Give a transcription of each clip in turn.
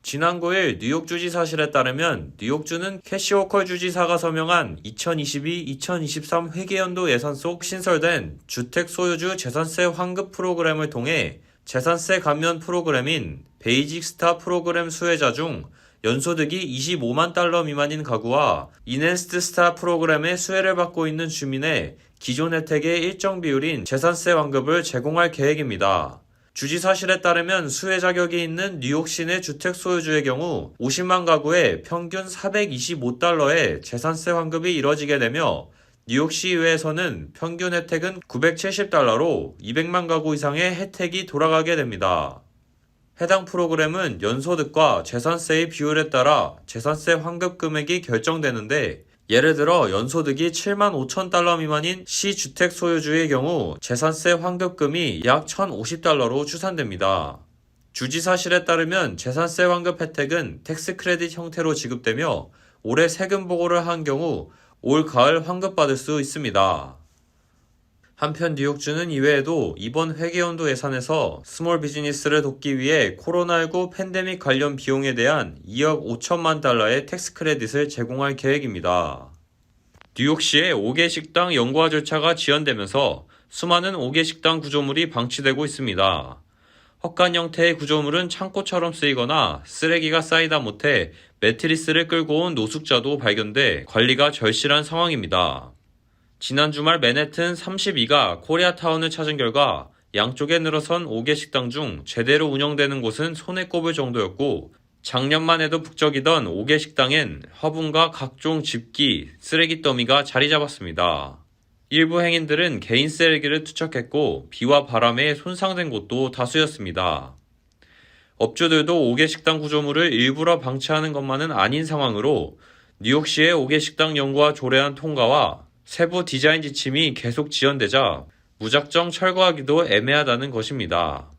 지난 9일 뉴욕 주지사실에 따르면 뉴욕주는 캐시 워커 주지사가 서명한 2022-2023 회계연도 예산 속 신설된 주택 소유주 재산세 환급 프로그램을 통해 재산세 감면 프로그램인 베이직 스타 프로그램 수혜자 중 연소득이 25만 달러 미만인 가구와 인핸스드 스타 프로그램의 수혜를 받고 있는 주민의 기존 혜택의 일정 비율인 재산세 환급을 제공할 계획입니다. 주지사실에 따르면 수혜 자격이 있는 뉴욕 시내 주택 소유주의 경우 50만 가구에 평균 425달러의 재산세 환급이 이뤄지게 되며 뉴욕시의회에서는 평균 혜택은 970달러로 200만 가구 이상의 혜택이 돌아가게 됩니다. 해당 프로그램은 연소득과 재산세의 비율에 따라 재산세 환급 금액이 결정되는데 예를 들어 연소득이 7만 5천 달러 미만인 시주택 소유주의 경우 재산세 환급금이 약 1,050달러로 추산됩니다. 주지사실에 따르면 재산세 환급 혜택은 텍스 크레딧 형태로 지급되며 올해 세금 보고를 한 경우 올 가을 환급받을 수 있습니다. 한편 뉴욕주는 이외에도 이번 회계연도 예산에서 스몰 비즈니스를 돕기 위해 코로나19 팬데믹 관련 비용에 대한 2억 5천만 달러의 텍스 크레딧을 제공할 계획입니다. 뉴욕시의 5개 식당 연구화 절차가 지연되면서 수많은 5개 식당 구조물이 방치되고 있습니다. 헛간 형태의 구조물은 창고처럼 쓰이거나 쓰레기가 쌓이다 못해 매트리스를 끌고 온 노숙자도 발견돼 관리가 절실한 상황입니다. 지난 주말 맨해튼 32가 코리아타운을 찾은 결과 양쪽에 늘어선 5개 식당 중 제대로 운영되는 곳은 손에 꼽을 정도였고 작년만 해도 북적이던 5개 식당엔 화분과 각종 집기, 쓰레기 더미가 자리 잡았습니다. 일부 행인들은 개인 쓰레기를 투척했고 비와 바람에 손상된 곳도 다수였습니다. 업주들도 5개 식당 구조물을 일부러 방치하는 것만은 아닌 상황으로 뉴욕시의 5개 식당 연구와 조례안 통과와 세부 디자인 지침이 계속 지연되자 무작정 철거하기도 애매하다는 것입니다.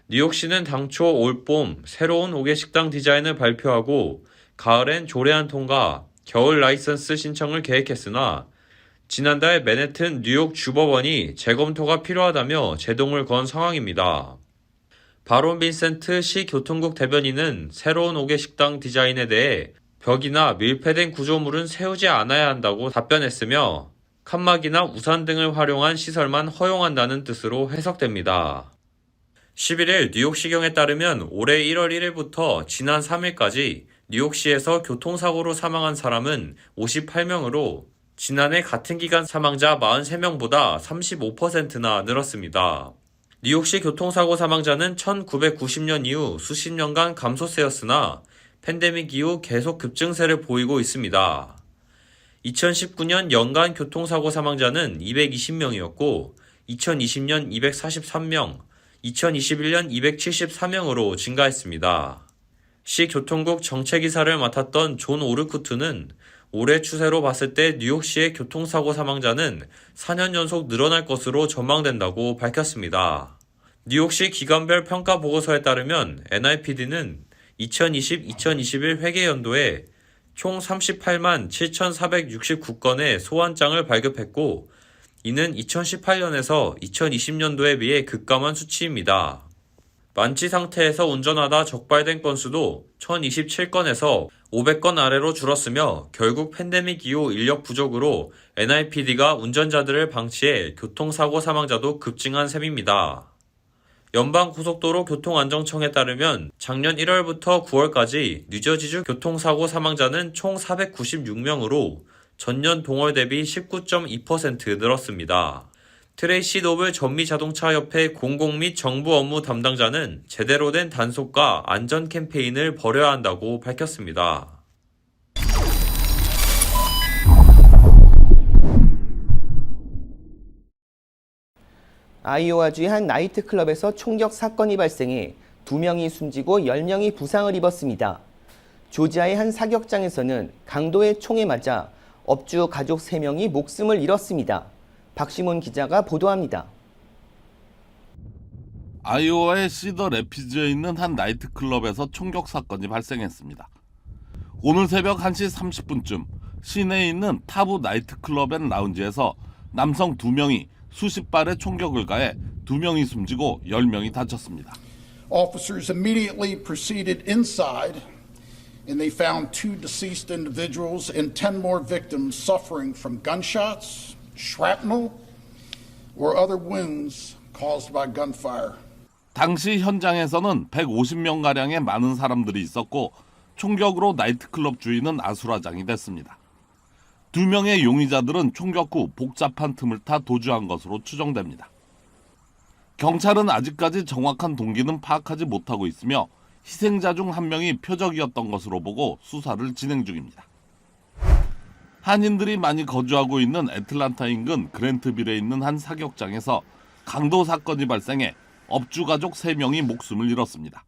뉴욕시는 당초 올봄 새로운 5개 식당 디자인을 발표하고 가을엔 조례안 통과, 겨울 라이선스 신청을 계획했으나 지난달 맨해튼 뉴욕 주법원이 재검토가 필요하다며 제동을 건 상황입니다. 바론 빈센트 시 교통국 대변인은 새로운 5개 식당 디자인에 대해 벽이나 밀폐된 구조물은 세우지 않아야 한다고 답변했으며 칸막이나 우산 등을 활용한 시설만 허용한다는 뜻으로 해석됩니다. 11일 뉴욕시경에 따르면 올해 1월 1일부터 지난 3일까지 뉴욕시에서 교통사고로 사망한 사람은 58명으로 지난해 같은 기간 사망자 43명보다 35%나 늘었습니다. 뉴욕시 교통사고 사망자는 1990년 이후 수십 년간 감소세였으나 팬데믹 이후 계속 급증세를 보이고 있습니다. 2019년 연간 교통사고 사망자는 220명이었고 2020년 243명, 2021년 274명으로 증가했습니다. 시 교통국 정책이사를 맡았던 존 오르쿠트는 올해 추세로 봤을 때 뉴욕시의 교통사고 사망자는 4년 연속 늘어날 것으로 전망된다고 밝혔습니다. 뉴욕시 기관별 평가 보고서에 따르면 NYPD는 2020-2021 회계연도에 총 38만 7,469건의 소환장을 발급했고 이는 2018년에서 2020년도에 비해 급감한 수치입니다. 만취 상태에서 운전하다 적발된 건수도 1,027건에서 500건 아래로 줄었으며 결국 팬데믹 이후 인력 부족으로 NYPD가 운전자들을 방치해 교통사고 사망자도 급증한 셈입니다. 연방고속도로 교통안전청에 따르면 작년 1월부터 9월까지 뉴저지주 교통사고 사망자는 총 496명으로 전년 동월 대비 19.2% 늘었습니다. 트레이시 노블 전미자동차협회 공공 및 정부 업무 담당자는 제대로 된 단속과 안전 캠페인을 벌여야 한다고 밝혔습니다. 아이오와주의 한 나이트클럽에서 총격 사건이 발생해 2명이 숨지고 10명이 부상을 입었습니다. 조지아의 한 사격장에서는 강도의 총에 맞아 업주 가족 3명이 목숨을 잃었습니다. 박시문 기자가 보도합니다. 아이오와의 시더 래피즈에 있는 한 나이트클럽에서 총격 사건이 발생했습니다. 오늘 새벽 1시 30분쯤 시내에 있는 타부 나이트클럽 앤 라운지에서 남성 2명이 수십 발의 총격을 가해 2명이 숨지고 10명이 다쳤습니다. Officers immediately proceeded inside and they found 2 deceased individuals and 10 more victims suffering from gunshots, shrapnel, or other wounds caused by gunfire. 당시 현장에서는 150명가량의 많은 사람들이 있었고 총격으로 나이트클럽 주인은 아수라장이 됐습니다. 2명의 용의자들은 총격 후 복잡한 틈을 타 도주한 것으로 추정됩니다. 경찰은 아직까지 정확한 동기는 파악하지 못하고 있으며 희생자 중 1명이 표적이었던 것으로 보고 수사를 진행 중입니다. 한인들이 많이 거주하고 있는 애틀란타 인근 그랜트빌에 있는 한 사격장에서 강도 사건이 발생해 업주 가족 3명이 목숨을 잃었습니다.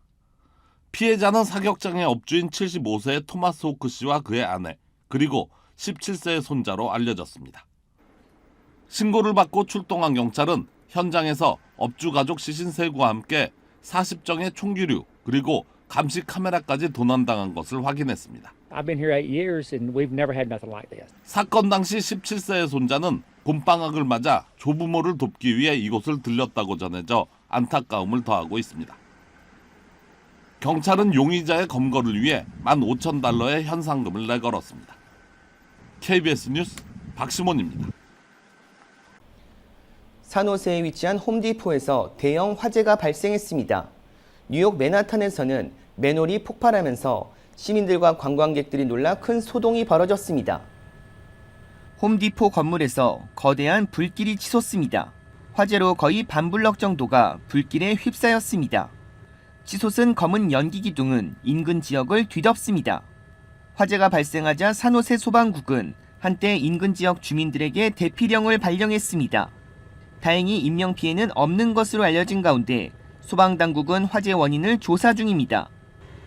피해자는 사격장의 업주인 75세의 토마스 호크 씨와 그의 아내, 그리고 17세의 손자로 알려졌습니다. 신고를 받고 출동한 경찰은 현장에서 업주 가족 시신 3구와 함께 40정의 총기류, 그리고 감시 카메라까지 도난당한 것을 확인했습니다. I've been here 8 years and we've never had nothing like this. 사건 당시 17세의 손자는 봄방학을 맞아 조부모를 돕기 위해 이곳을 들렸다고 전해져 안타까움을 더하고 있습니다. 경찰은 용의자의 검거를 위해 $15,000의 현상금을 내걸었습니다. KBS 뉴스 박시몬입니다. 산호세에 위치한 홈디포에서 대형 화재가 발생했습니다. 뉴욕 맨하탄에서는 맨홀이 폭발하면서 시민들과 관광객들이 놀라 큰 소동이 벌어졌습니다. 홈디포 건물에서 거대한 불길이 치솟습니다. 화재로 거의 반블럭 정도가 불길에 휩싸였습니다. 치솟은 검은 연기 기둥은 인근 지역을 뒤덮습니다. 화재가 발생하자 산호세 소방국은 한때 인근 지역 주민들에게 대피령을 발령했습니다. 다행히 인명피해는 없는 것으로 알려진 가운데 소방당국은 화재 원인을 조사 중입니다.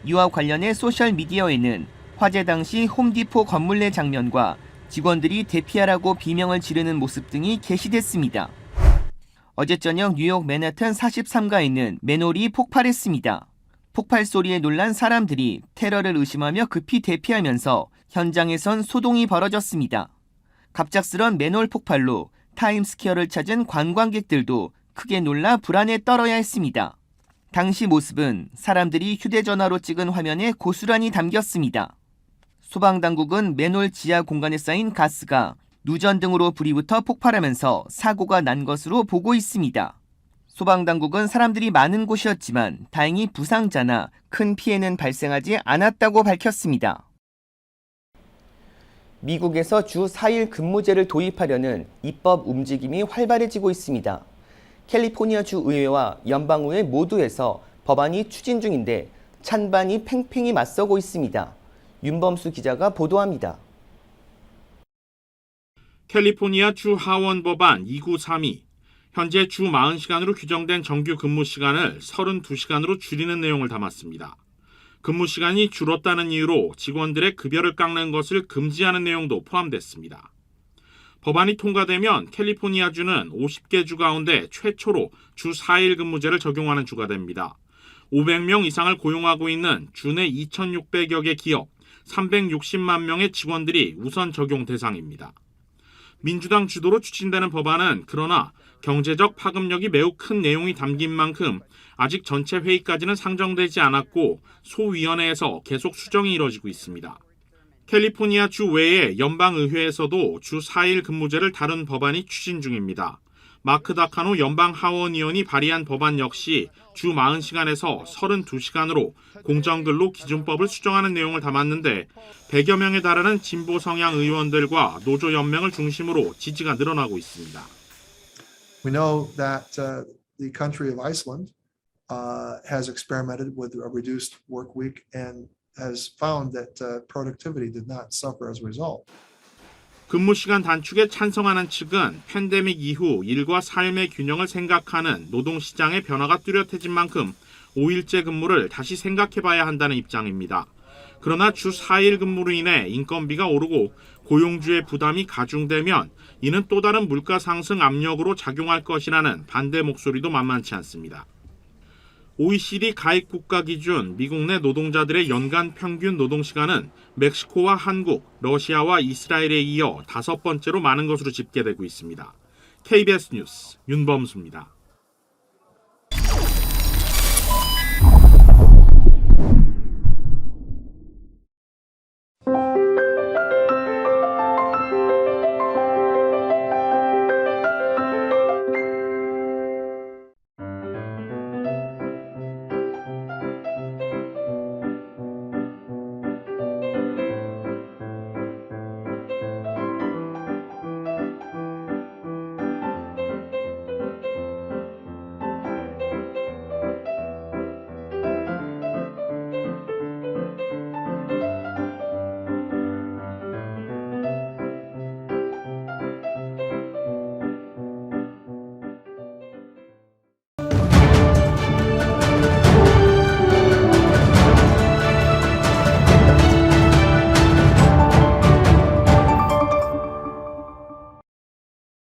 이와 관련해 소셜미디어에는 화재 당시 홈디포 건물 내 장면과 직원들이 대피하라고 비명을 지르는 모습 등이 게시됐습니다. 어제 저녁 뉴욕 맨하탄 43가에는 맨홀이 폭발했습니다. 폭발 소리에 놀란 사람들이 테러를 의심하며 급히 대피하면서 현장에선 소동이 벌어졌습니다. 갑작스런 맨홀 폭발로 타임스퀘어를 찾은 관광객들도 크게 놀라 불안에 떨어야 했습니다. 당시 모습은 사람들이 휴대전화로 찍은 화면에 고스란히 담겼습니다. 소방당국은 맨홀 지하 공간에 쌓인 가스가 누전 등으로 불이 붙어 폭발하면서 사고가 난 것으로 보고 있습니다. 소방당국은 사람들이 많은 곳이었지만 다행히 부상자나 큰 피해는 발생하지 않았다고 밝혔습니다. 미국에서 주 4일 근무제를 도입하려는 입법 움직임이 활발해지고 있습니다. 캘리포니아주 의회와 연방의회 모두에서 법안이 추진 중인데 찬반이 팽팽히 맞서고 있습니다. 윤범수 기자가 보도합니다. 캘리포니아 주 하원 법안 2932, 현재 주 40시간으로 규정된 정규 근무 시간을 32시간으로 줄이는 내용을 담았습니다. 근무 시간이 줄었다는 이유로 직원들의 급여를 깎는 것을 금지하는 내용도 포함됐습니다. 법안이 통과되면 캘리포니아주는 50개 주 가운데 최초로 주 4일 근무제를 적용하는 주가 됩니다. 500명 이상을 고용하고 있는 주내 2,600여 개 기업, 360만 명의 직원들이 우선 적용 대상입니다. 민주당 주도로 추진되는 법안은 그러나 경제적 파급력이 매우 큰 내용이 담긴 만큼 아직 전체 회의까지는 상정되지 않았고 소위원회에서 계속 수정이 이뤄지고 있습니다. 캘리포니아 주 외에 연방의회에서도 주 4일 근무제를 다룬 법안이 추진 중입니다. 마크 다카노 연방 하원의원이 발의한 법안 역시 주 40시간에서 32시간으로 공정근로 기준법을 수정하는 내용을 담았는데 100여 명에 달하는 진보 성향 의원들과 노조연맹을 중심으로 지지가 늘어나고 있습니다. We know that the country of Iceland has experimented with a reduced work week and has found that productivity did not suffer as a result. 근무시간 단축에 찬성하는 측은 팬데믹 이후 일과 삶의 균형을 생각하는 노동시장의 변화가 뚜렷해진 만큼 5일제 근무를 다시 생각해봐야 한다는 입장입니다. 그러나 주 4일 근무로 인해 인건비가 오르고 고용주의 부담이 가중되면 이는 또 다른 물가 상승 압력으로 작용할 것이라는 반대 목소리도 만만치 않습니다. OECD 가입 국가 기준 미국 내 노동자들의 연간 평균 노동시간은 멕시코와 한국, 러시아와 이스라엘에 이어 5번째로 많은 것으로 집계되고 있습니다. KBS 뉴스 윤범수입니다.